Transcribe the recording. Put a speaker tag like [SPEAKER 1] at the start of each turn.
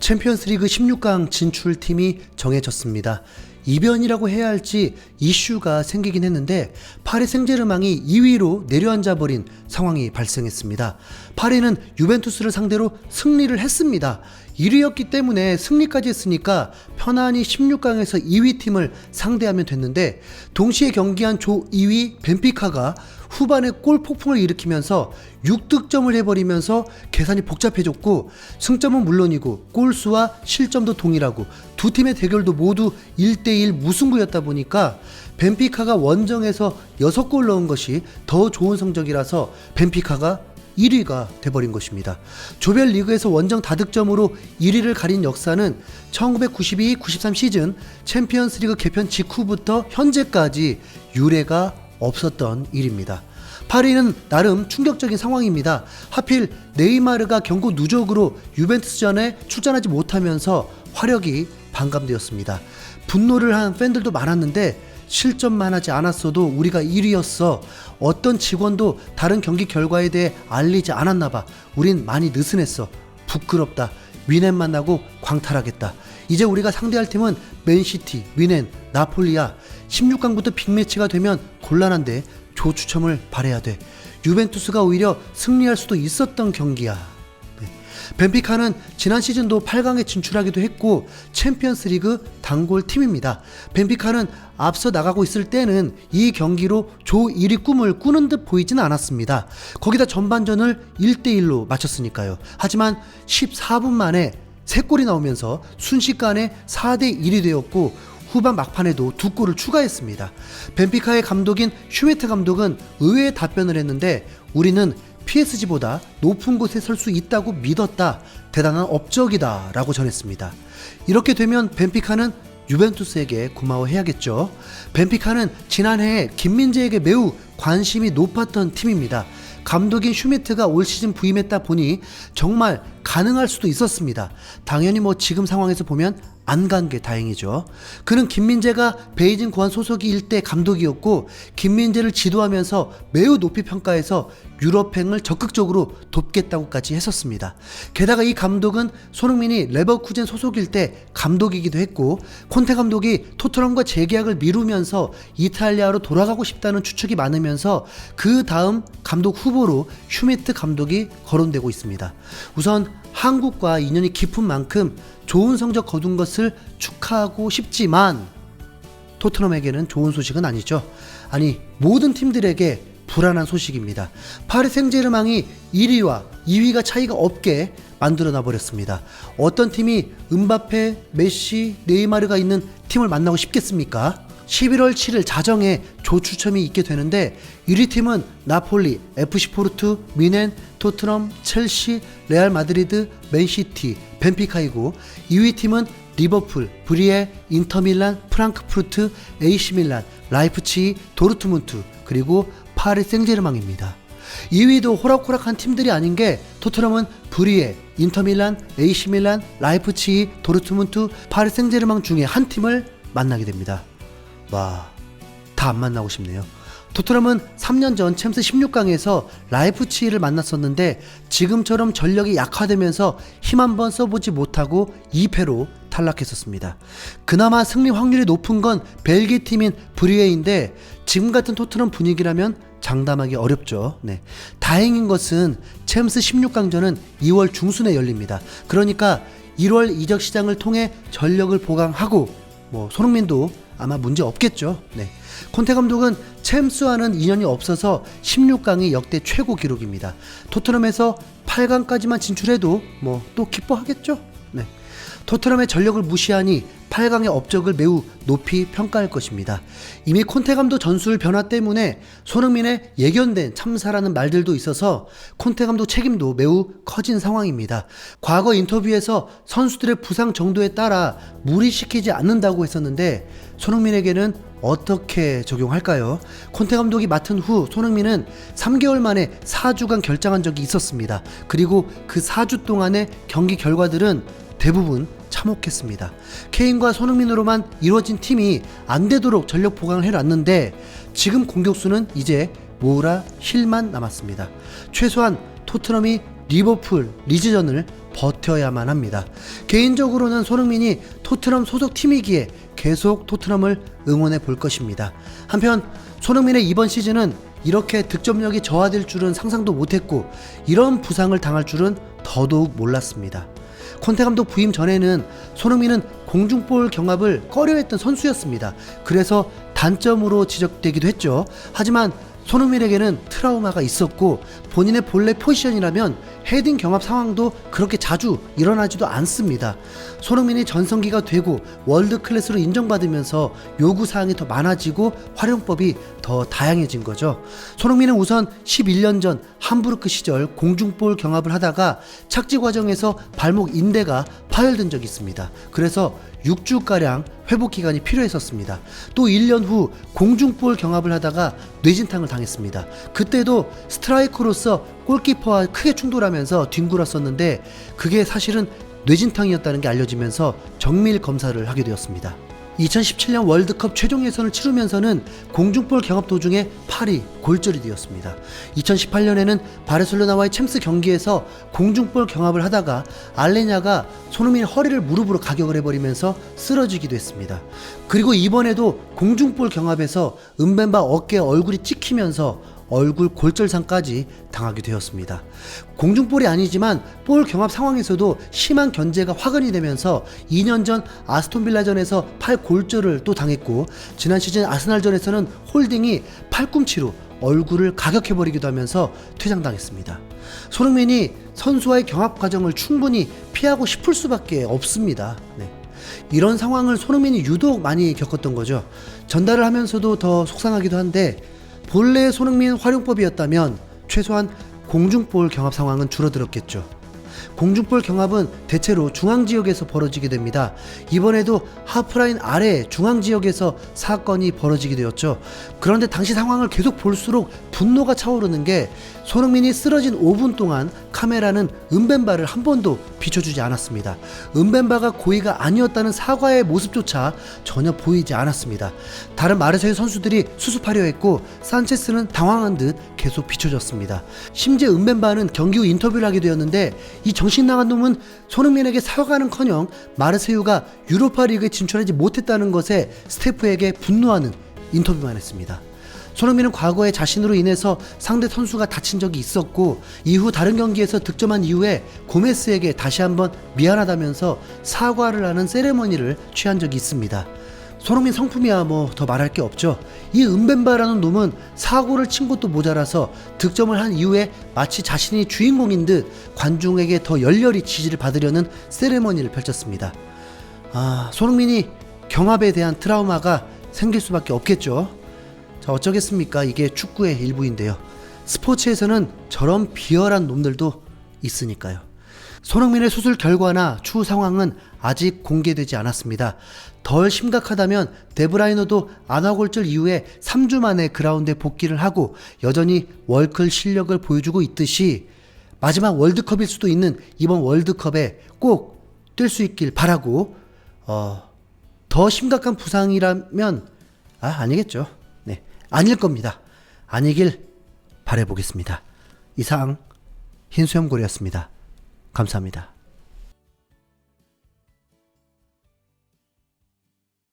[SPEAKER 1] 챔피언스리그 16강 진출팀이 정해졌습니다. 이변이라고 해야 할지 이슈가 생기긴 했는데 파리 생제르맹이 2위로 내려앉아버린 상황이 발생했습니다. 파리는 유벤투스를 상대로 승리를 했습니다. 1위였기 때문에 승리까지 했으니까 편안히 16강에서 2위 팀을 상대하면 됐는데, 동시에 경기한 조 2위 벤피카가 후반에 골 폭풍을 일으키면서 6득점을 해버리면서 계산이 복잡해졌고, 승점은 물론이고 골수와 실점도 동일하고 두 팀의 대결도 모두 1대1 무승부였다 보니까 벤피카가 원정에서 6골 넣은 것이 더 좋은 성적이라서 벤피카가 1위가 돼버린 것입니다. 조별 리그에서 원정 다득점으로 1위를 가린 역사는 1992-93 시즌 챔피언스리그 개편 직후부터 현재까지 유례가 없었던 일입니다. 파리는 나름 충격적인 상황입니다. 하필 네이마르가 경고 누적으로 유벤투스전에 출전하지 못하면서 화력이 반감되었습니다. 분노를 한 팬들도 많았는데, 실점만 하지 않았어도 우리가 1위였어. 어떤 직원도 다른 경기 결과에 대해 알리지 않았나봐. 우린 많이 느슨했어. 부끄럽다. 위넨 만나고 광탈하겠다. 이제 우리가 상대할 팀은 맨시티, 위넨, 나폴리야. 16강부터 빅매치가 되면 곤란한데 조 추첨을 바라야 돼. 유벤투스가 오히려 승리할 수도 있었던 경기야. 벤피카는 지난 시즌도 8강에 진출하기도 했고 챔피언스리그 단골 팀입니다. 벤피카는 앞서 나가고 있을 때는 이 경기로 조 1위 꿈을 꾸는 듯 보이진 않았습니다. 거기다 전반전을 1대1로 마쳤으니까요. 하지만 14분 만에 3골이 나오면서 순식간에 4대1이 되었고, 후반 막판에도 2골을 추가했습니다. 벤피카의 감독인 슈메트 감독은 의외의 답변을 했는데, 우리는 PSG보다 높은 곳에 설 수 있다고 믿었다. 대단한 업적이다 라고 전했습니다. 이렇게 되면 벤피카는 유벤투스에게 고마워해야겠죠. 벤피카는 지난해에 김민재에게 매우 관심이 높았던 팀입니다. 감독인 슈미트가 올 시즌 부임했다 보니 정말 가능할 수도 있었습니다. 당연히 지금 상황에서 보면 안 간 게 다행이죠. 그는 김민재가 베이징 고안 소속일 때 감독이었고, 김민재를 지도하면서 매우 높이 평가해서 유럽행을 적극적으로 돕겠다고까지 했었습니다. 게다가 이 감독은 손흥민이 레버쿠젠 소속일 때 감독이기도 했고, 콘테 감독이 토트넘과 재계약을 미루면서 이탈리아로 돌아가고 싶다는 추측이 많으면서 그 다음 감독 후보로 슈미트 감독이 거론되고 있습니다. 우선 한국과 인연이 깊은 만큼 좋은 성적 거둔 것을 축하하고 싶지만 토트넘에게는 좋은 소식은 아니죠. 아니, 모든 팀들에게 불안한 소식입니다. 파리 생제르맹이 1위와 2위가 차이가 없게 만들어놔 버렸습니다. 어떤 팀이 음바페, 메시, 네이마르가 있는 팀을 만나고 싶겠습니까? 11월 7일 자정에 조 추첨이 있게 되는데, 1위 팀은 나폴리, FC 포르투, 미넨, 토트넘, 첼시, 레알 마드리드, 맨시티, 벤피카이고, 2위 팀은 리버풀, 브리에, 인터밀란, 프랑크푸르트, AC 밀란, 라이프치히, 도르트문트, 그리고 파리 생제르맹입니다. 2위도 호락호락한 팀들이 아닌 게, 토트넘은 브리에, 인터밀란, AC 밀란, 라이프치히, 도르트문트, 파리 생제르맹 중에 한 팀을 만나게 됩니다. 와, 다 안 만나고 싶네요. 토트넘은 3년 전 챔스 16강에서 라이프치히를 만났었는데, 지금처럼 전력이 약화되면서 힘 한번 써보지 못하고 2패로 탈락했었습니다. 그나마 승리 확률이 높은 건 벨기에 팀인 브리에인데, 지금 같은 토트넘 분위기라면 장담하기 어렵죠. 다행인 것은 챔스 16강전은 2월 중순에 열립니다. 그러니까 1월 이적 시장을 통해 전력을 보강하고, 손흥민도 아마 문제 없겠죠. 콘테 감독은 챔스와는 인연이 없어서 16강이 역대 최고 기록입니다. 토트넘에서 8강까지만 진출해도 또 기뻐하겠죠. 토트넘의 전력을 무시하니 8강의 업적을 매우 높이 평가할 것입니다. 이미 콘테 감독 전술 변화 때문에 손흥민의 예견된 참사라는 말들도 있어서 콘테 감독 책임도 매우 커진 상황입니다. 과거 인터뷰에서 선수들의 부상 정도에 따라 무리시키지 않는다고 했었는데, 손흥민에게는 어떻게 적용할까요? 콘테 감독이 맡은 후 손흥민은 3개월 만에 4주간 결장한 적이 있었습니다. 그리고 그 4주 동안의 경기 결과들은 대부분 참혹했습니다. 케인과 손흥민으로만 이루어진 팀이 안 되도록 전력 보강을 해놨는데, 지금 공격수는 이제 모우라, 힐만 남았습니다. 최소한 토트넘이 리버풀, 리즈전을 버텨야만 합니다. 개인적으로는 손흥민이 토트넘 소속 팀이기에 계속 토트넘을 응원해 볼 것입니다. 한편 손흥민의 이번 시즌은 이렇게 득점력이 저하될 줄은 상상도 못했고 이런 부상을 당할 줄은 더더욱 몰랐습니다. 콘테 감독 부임 전에는 손흥민은 공중볼 경합을 꺼려했던 선수였습니다. 그래서 단점으로 지적되기도 했죠. 하지만 손흥민에게는 트라우마가 있었고 본인의 본래 포지션이라면 헤딩 경합 상황도 그렇게 자주 일어나지도 않습니다. 손흥민이 전성기가 되고 월드 클래스로 인정받으면서 요구사항이 더 많아지고 활용법이 더 다양해진 거죠. 손흥민은 우선 11년 전 함부르크 시절 공중볼 경합을 하다가 착지 과정에서 발목 인대가 파열된 적이 있습니다. 그래서 6주가량 회복 기간이 필요했었습니다. 또 1년 후 공중볼 경합을 하다가 뇌진탕을 당했습니다. 그때도 스트라이커로서 골키퍼와 크게 충돌하면서 뒹굴었었는데 그게 사실은 뇌진탕이었다는 게 알려지면서 정밀 검사를 하게 되었습니다. 2017년 월드컵 최종 예선을 치르면서는 공중볼 경합 도중에 팔이 골절이 되었습니다. 2018년에는 바르셀로나와의 챔스 경기에서 공중볼 경합을 하다가 알레냐가 손흥민 허리를 무릎으로 가격을 해버리면서 쓰러지기도 했습니다. 그리고 이번에도 공중볼 경합에서 은벤바 어깨에 얼굴이 찍히면서 얼굴 골절상까지 당하게 되었습니다. 공중볼이 아니지만 볼 경합 상황에서도 심한 견제가 화근이 되면서 2년 전 아스톤빌라전에서 팔 골절을 또 당했고 지난 시즌 아스날전에서는 홀딩이 팔꿈치로 얼굴을 가격해버리기도 하면서 퇴장당했습니다. 손흥민이 선수와의 경합 과정을 충분히 피하고 싶을 수밖에 없습니다. 이런 상황을 손흥민이 유독 많이 겪었던 거죠. 전달을 하면서도 더 속상하기도 한데 본래 손흥민 활용법이었다면 최소한 공중볼 경합 상황은 줄어들었겠죠. 공중볼 경합은 대체로 중앙지역에서 벌어지게 됩니다. 이번에도 하프라인 아래 중앙지역에서 사건이 벌어지게 되었죠. 그런데 당시 상황을 계속 볼수록 분노가 차오르는 게 손흥민이 쓰러진 5분 동안 카메라는 은벤바를 한 번도 비춰주지 않았습니다. 은벤바가 고의가 아니었다는 사과의 모습조차 전혀 보이지 않았습니다. 다른 마르세유 선수들이 수습하려 했고 산체스는 당황한 듯 계속 비춰졌습니다. 심지어 은벤바는 경기 후 인터뷰를 하게 되었는데 이 정신나간 놈은 손흥민에게 사과는커녕 마르세유가 유로파리그에 진출하지 못했다는 것에 스태프에게 분노하는 인터뷰만 했습니다. 손흥민은 과거에 자신으로 인해서 상대 선수가 다친 적이 있었고 이후 다른 경기에서 득점한 이후에 고메스에게 다시 한번 미안하다면서 사과를 하는 세레머니를 취한 적이 있습니다. 손흥민 성품이야 뭐 더 말할 게 없죠. 이 은벤바라는 놈은 사고를 친 것도 모자라서 득점을 한 이후에 마치 자신이 주인공인 듯 관중에게 더 열렬히 지지를 받으려는 세레머니를 펼쳤습니다. 손흥민이 경합에 대한 트라우마가 생길 수밖에 없겠죠. 자, 어쩌겠습니까? 이게 축구의 일부인데요. 스포츠에서는 저런 비열한 놈들도 있으니까요. 손흥민의 수술 결과나 추후 상황은 아직 공개되지 않았습니다. 덜 심각하다면 데브라이너도 안화골절 이후에 3주 만에 그라운드에 복귀를 하고 여전히 월클 실력을 보여주고 있듯이 마지막 월드컵일 수도 있는 이번 월드컵에 꼭 뛸 수 있길 바라고 더 심각한 부상이라면 아니겠죠. 네, 아닐 겁니다. 아니길 바라보겠습니다. 이상 흰수염고리였습니다. 감사합니다.